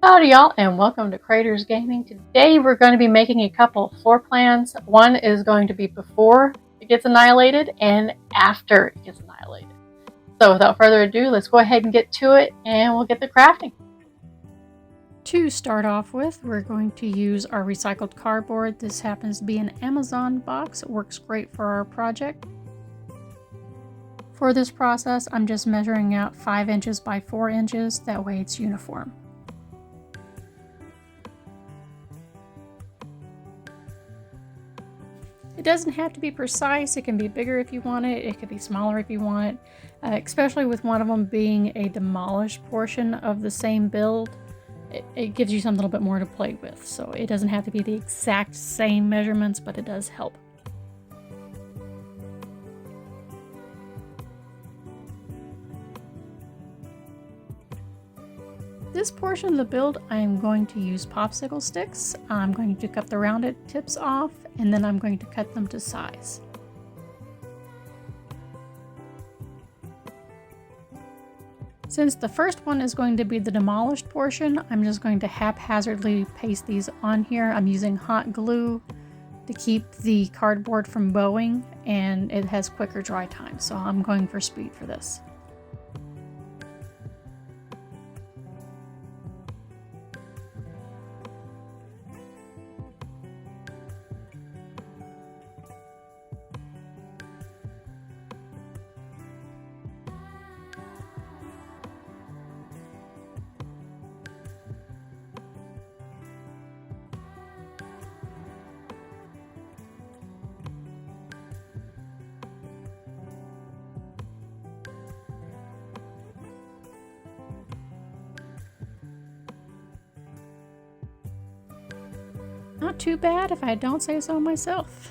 Howdy y'all and welcome to Craters Gaming. Today we're going to be making a couple floor plans. One is going to be before it gets annihilated and after it gets annihilated. So without further ado, let's go ahead and get to it and we'll get the crafting. To start off with, we're going to use our recycled cardboard. This happens to be an Amazon box. It works great for our project. For this process, I'm just measuring out 5 inches by 4 inches. That way it's uniform. It doesn't have to be precise. It can be bigger if you want it. It could be smaller if you want it, especially with one of them being a demolished portion of the same build. It gives you something a little bit more to play with. So it doesn't have to be the exact same measurements, but it does help. This portion of the build, I'm going to use popsicle sticks. I'm going to cut the rounded tips off, and then I'm going to cut them to size. Since the first one is going to be the demolished portion, I'm just going to haphazardly paste these on here. I'm using hot glue to keep the cardboard from bowing, and it has quicker dry time, so I'm going for speed for this. Not too bad if I don't say so myself.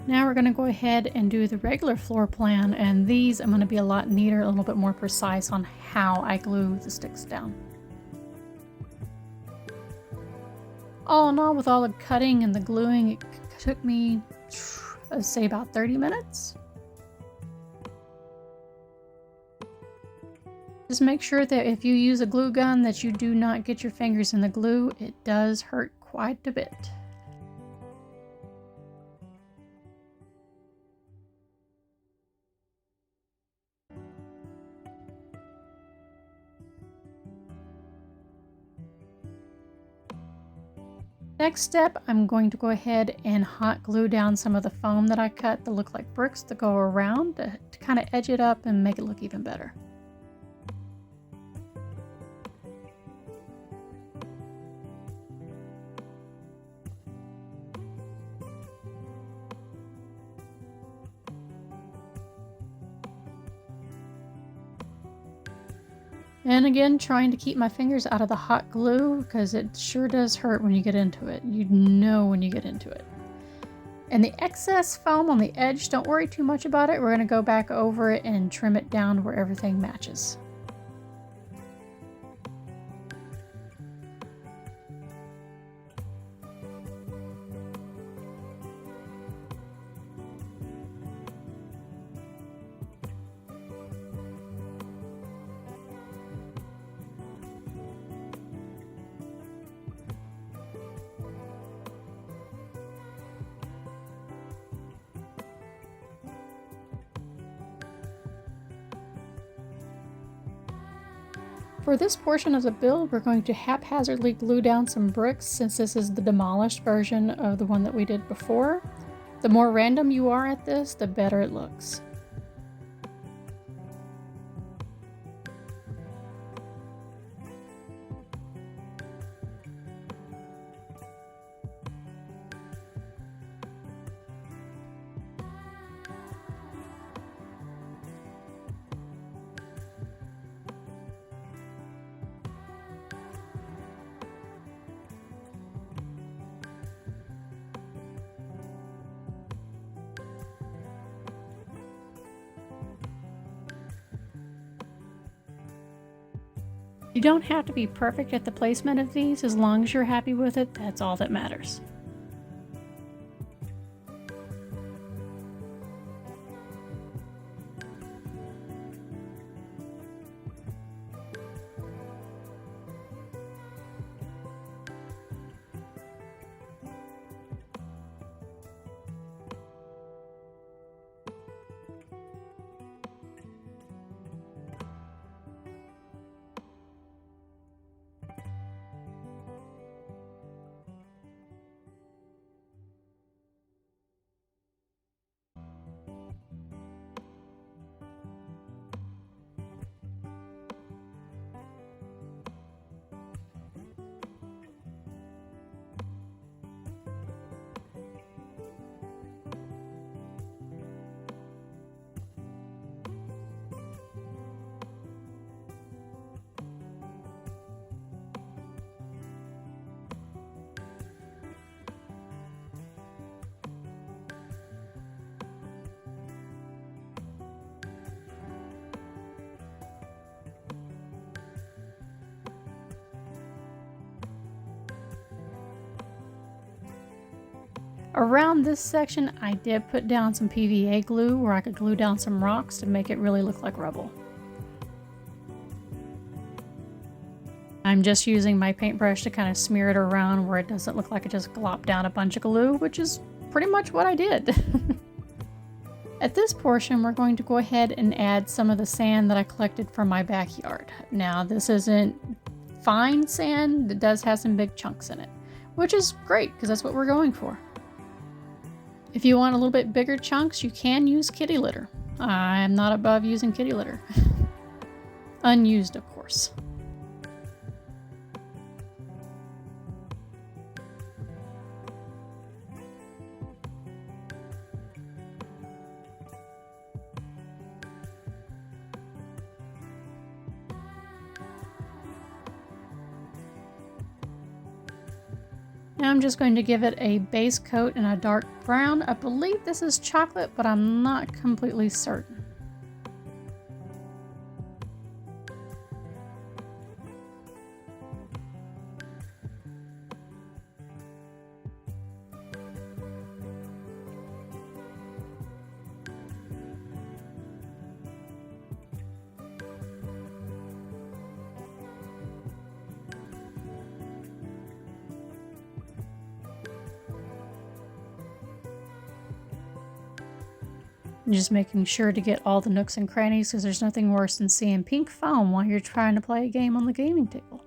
Now we're going to go ahead and do the regular floor plan, and these I'm going to be a lot neater, a little bit more precise on how I glue the sticks down. All in all, with all the cutting and the gluing, it took me, let's say, about 30 minutes. Just make sure that if you use a glue gun that you do not get your fingers in the glue. It does hurt quite a bit. Next step, I'm going to go ahead and hot glue down some of the foam that I cut that look like bricks to go around to kind of edge it up and make it look even better. And again, trying to keep my fingers out of the hot glue because it sure does hurt when you get into it. You know when you get into it. And the excess foam on the edge, don't worry too much about it. We're going to go back over it and trim it down where everything matches. For this portion of the build, we're going to haphazardly glue down some bricks since this is the demolished version of the one that we did before. The more random you are at this, the better it looks. You don't have to be perfect at the placement of these. As long as you're happy with it, that's all that matters. Around this section, I did put down some PVA glue where I could glue down some rocks to make it really look like rubble. I'm just using my paintbrush to kind of smear it around where it doesn't look like it just glopped down a bunch of glue, which is pretty much what I did. At this portion, we're going to go ahead and add some of the sand that I collected from my backyard. Now, this isn't fine sand, it does have some big chunks in it, which is great because that's what we're going for. If you want a little bit bigger chunks, you can use kitty litter. I'm not above using kitty litter. Unused, of course. Now I'm just going to give it a base coat in a dark brown. I believe this is chocolate, but I'm not completely certain. And just making sure to get all the nooks and crannies because there's nothing worse than seeing pink foam while you're trying to play a game on the gaming table.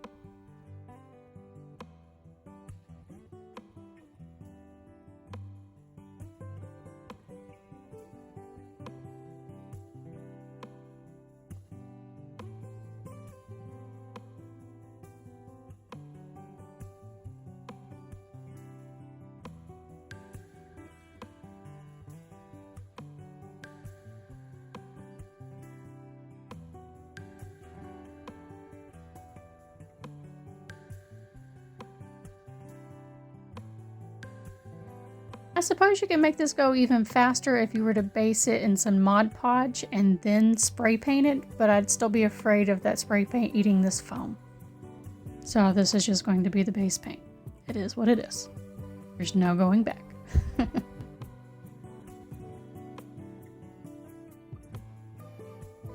I suppose you can make this go even faster if you were to base it in some Mod Podge and then spray paint it, but I'd still be afraid of that spray paint eating this foam. So this is just going to be the base paint. It is what it is. There's no going back.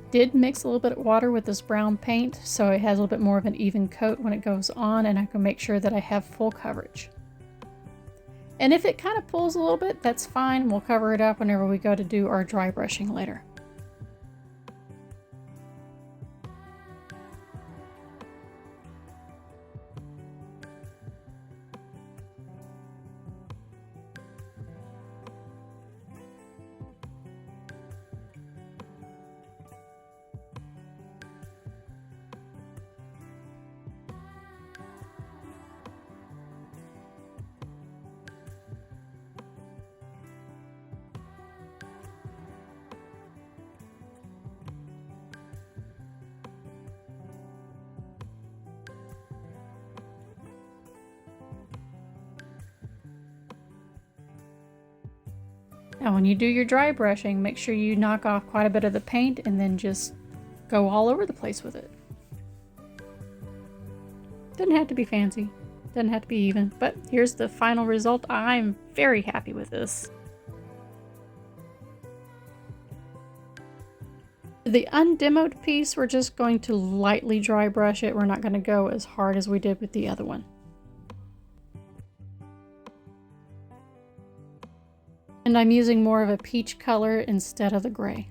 Did mix a little bit of water with this brown paint so it has a little bit more of an even coat when it goes on, and I can make sure that I have full coverage. And if it kind of pulls a little bit, that's fine. We'll cover it up whenever we go to do our dry brushing later. Now when you do your dry brushing, make sure you knock off quite a bit of the paint and then just go all over the place with it. Doesn't have to be fancy, doesn't have to be even, but here's the final result. I'm very happy with this. The undemoed piece, we're just going to lightly dry brush it. We're not going to go as hard as we did with the other one. And I'm using more of a peach color instead of the gray.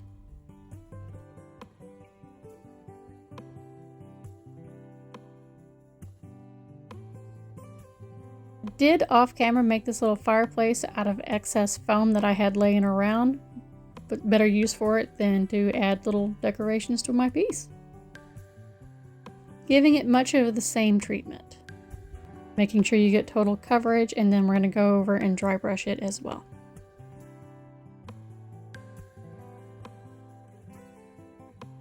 Did off camera make this little fireplace out of excess foam that I had laying around, but better use for it than to add little decorations to my piece. Giving it much of the same treatment. Making sure you get total coverage, and then we're going to go over and dry brush it as well.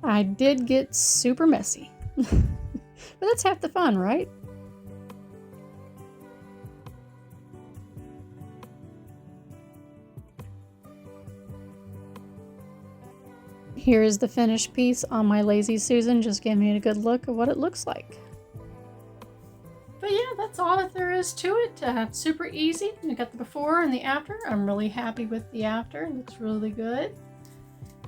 I did get super messy, but that's half the fun, right? Here is the finished piece on my Lazy Susan, just giving you a good look of what it looks like. But yeah, that's all that there is to it. Super easy. We got the before and the after. I'm really happy with the after. It looks really good.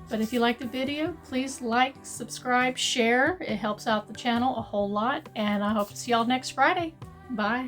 But if you like the video, please like, subscribe, share. It helps out the channel a whole lot. And I hope to see y'all next Friday. Bye.